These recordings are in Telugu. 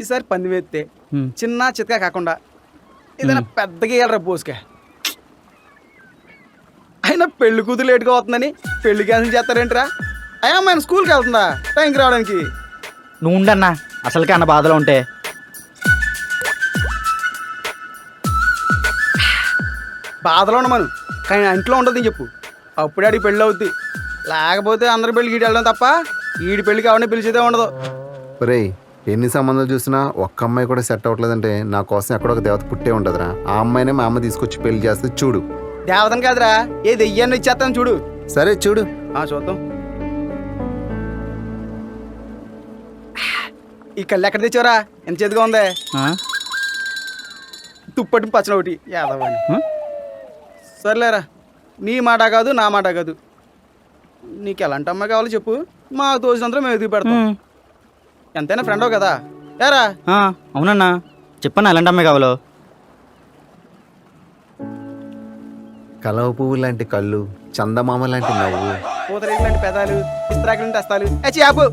ఈసారి పంది వేస్తే హ్మ్. చిన్న చితకా కాకుండా ఏదైనా పెద్దగా వేయాలరా పోసుకే. అయినా పెళ్లి కూతురు లేటుగా అవుతుందని పెళ్లి క్యాన్సిల్ చేస్తారేంట్రా? అయ్యా అమ్మాయి స్కూల్కి వెళ్తుందా టైంకి రావడానికి? నువ్వు ఉండన్నా అసలుకే అన్న బాధలో ఉంటే. బాధలో ఉండమను కానీ ఇంట్లో ఉండదని చెప్పు. అప్పుడే ఆడికి పెళ్ళి అవుద్ది. లేకపోతే అందరి పెళ్ళికి ఈడు వెళ్ళడం తప్ప ఈడి పెళ్ళికి ఎవరిని పిలిచేదే ఉండదు. ఒరేయ్, ఎన్ని సంబంధాలు చూసినా ఒక్క అమ్మాయి కూడా సెట్ అవ్వట్లేదంటే నా కోసం ఎక్కడో ఒక దేవత పుట్టే ఉంటుందిరా. ఆ అమ్మాయినే మా అమ్మ తీసుకొచ్చి పెళ్లి చేస్తే చూడు. దేవతను కాదురా, ఏ దెయ్యాన్ని ఇచ్చేస్తాను చూడు. సరే చూడు. చూద్దాం. ఈ కళ్ళు ఎక్కడ తెచ్చావరా? ఎంత చేతిగా ఉందే. ఆ? తుప్పటి పచ్చన ఒకటి యాదవని. ఆ? సర్లేరా, నీ మాట కాదు నా మాట కాదు. నీకు ఎలాంటి అమ్మాయి కావాలో చెప్పు, మాకు తోచినంతలో మేము ఎదుగు పెడతాం. హ్మ్. ఎంతైనా ఫ్రెండో కదా. ఏరా ఆ, అవునన్నా చెప్పన్నా ఎలాంటి అమ్మాయి కావాలో. కలవ పువ్వు లాంటి కళ్ళు, చందమామ లాంటి నవ్వు, పూతరేకు లాంటి పెదాలు, ఇస్త్రాకులు లాంటి హస్తాలు. ఆపు,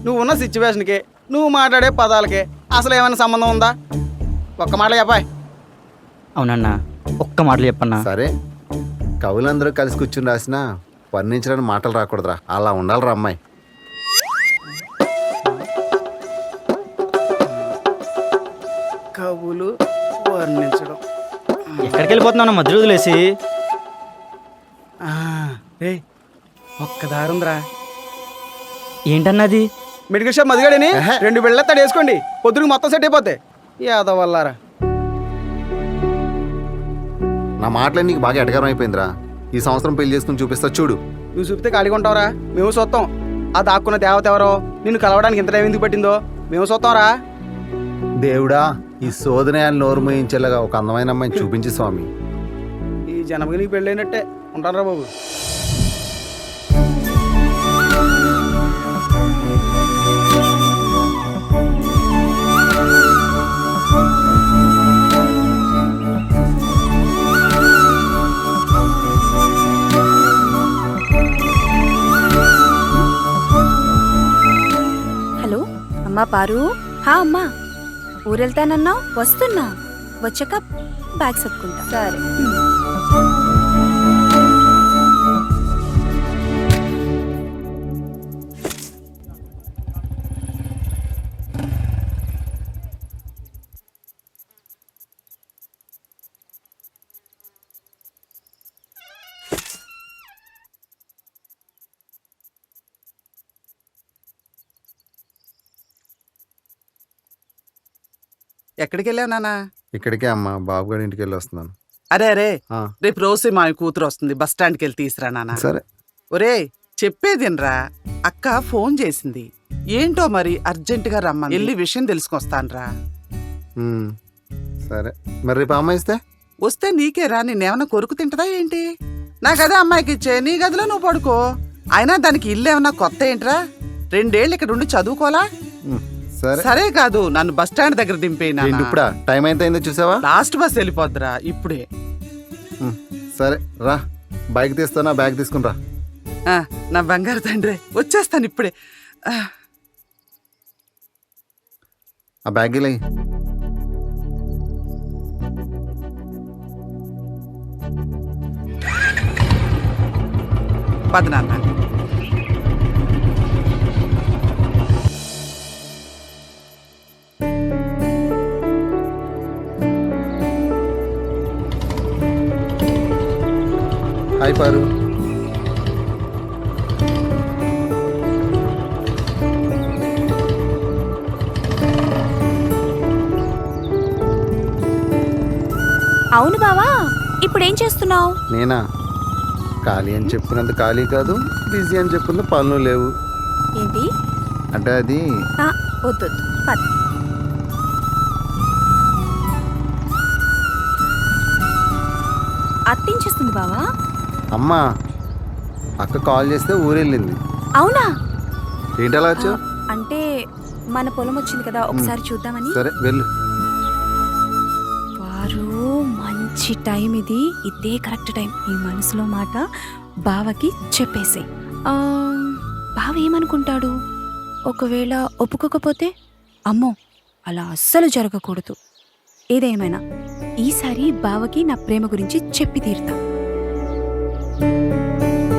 నువ్వు ఉన్న సిచ్యువేషన్కి నువ్వు మాట్లాడే పదాలకే అసలు ఏమైనా సంబంధం ఉందా? ఒక్క మాట చెప్పాయ్. అవునన్నా ఒక్క మాటలు చెప్పన్నా. సరే కవులందరూ కలిసి కూర్చుని రాసినా వర్ణించడానికి మాటలు రాకూడదురా. అలా ఉండాలిరా అమ్మాయి. కవులు వర్ణించడం. ఎక్కడికి వెళ్ళిపోతున్నావు మధ్య వదిలేసి? రే ఒక్క దారుందిరా. ఏంటన్నది? మెడికల్ షాప్ మదిగాడని 2 బిళ్ళెత్తాడు వేసుకోండి, పొద్దునకి మొత్తం సెట్ అయిపోతాయి. యాదవ్ వల్లారా. నా మాటలే నీకు బాగా ఎటకారం అయిపోయిందిరా. ఈ సంవత్సరం పెళ్లి చేసుకుని చూపిస్తా చూడు. నువ్వు చూపితే ఖాళీగా ఉంటావురా, మేము చూస్తాం. ఆ దాక్కున్న దేవత ఎవరో, నిన్ను కలవడానికి ఇంత టైం ఎందుకు పట్టిందో మేము చూస్తాంరా. దేవుడా, ఈ శోధనయాన్ని నోరు మోయించేలాగా ఒక అందమైన అమ్మాయిని చూపించి స్వామి. ఈ జనమకి నీకు పెళ్ళైనట్టే. ఉంటానరా బాబు. హలో అమ్మా పారు. హా అమ్మా, ఊరెళ్తానన్నా వస్తున్నా. వచ్చాక బ్యాగ్ సర్దుకుంటా. సరే. ఎక్కడికి వెళ్ళావు నాన్న? ఇక్కడికే అమ్మా, బాబుగారి ఇంటికి వెళ్ళి వస్తున్నాను. అరే అరే, ఆ, రేపు రోజు మా కూతురు వస్తుంది, బస్ స్టాండ్కి వెళ్ళి తీసురా నాన్న. సరే. ఒరే చెప్పేదినరా, అక్క ఫోన్ చేసింది. ఏంటో మరి అర్జెంటుగా రమ్మని, వెళ్ళి విషయం తెలుసుకొస్తానురా. ఉమ్, సరే. మరి రేపు అమ్మాయి ఇస్తే వస్తే నీకేరా, నేనేమన్నా కొరుకు తింటదా ఏంటి? నా గదే అమ్మాయికి ఇచ్చే, నీ గదిలో నువ్వు పడుకో. అయినా దానికి ఇల్లు ఏమన్నా కొత్త ఏంట్రా? 2 ఏళ్ళు ఇక్కడ ఉండి చదువుకోలా? సరే. సరే కాదు, నన్ను బస్ స్టాండ్ దగ్గర దింపేనా? ఏంటి ఇప్పుడా? టైం ఎంత అయిందో చూసావా? లాస్ట్ బస్ వెళ్ళిపోద్దిరా ఇప్పుడే. సరే రా, బైక్ తీస్తానా, బ్యాగ్ తీసుకుని రా. నా బంగారు తండ్రి, వచ్చేస్తాను ఇప్పుడే. ఆ బ్యాగ్ ఇలా పద నాన్న. హాయ్ పారు. అవును బావా, ఇప్పుడేం చేస్తున్నావు? నేనా? ఖాళీ అని చెప్పినంత ఖాళీ కాదు, బిజీ అని చెప్పినంత పనులు లేవు. ఏంటి? అంటే అది వద్దు, పద. అత్తించేస్తుంది బావా. అమ్మా, అక్క కాల్ చేస్తే ఊరెళ్ళింది. అవునా? ఏంటి అలా వచ్చావు? అంటే మన పొలం వచ్చింది కదా, ఒకసారి చూద్దామని. సరే వెళ్ళు. వారు మంచి టైం ఇది, ఇదే కరెక్ట్ టైం. ఈ మనసులో మాట బావకి చెప్పేసే. బావ ఏమనుకుంటాడు? ఒకవేళ ఒప్పుకోకపోతే? అమ్మో, అలా అస్సలు జరగకూడదు. ఏదేమైనా ఈసారి బావకి నా ప్రేమ గురించి చెప్పి తీరుతా.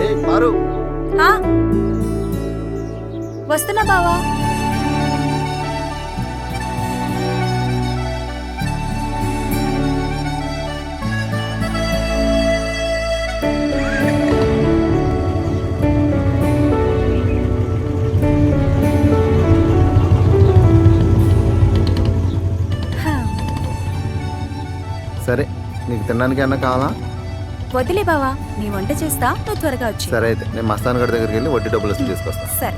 ఏయ్ పారు, హా? వస్తున్నా బావా. హా, సరే నీకు తినడానికి అన్న కావాలా? వదిలే బావా, నీ వంట చేస్తా, నువ్వు త్వరగా వచ్చి. సరే అయితే నేను మస్తాన్ గడి దగ్గరికి వెళ్ళి వడ్డీ డబ్బులు వస్తే తీసుకొస్తాను. సరే.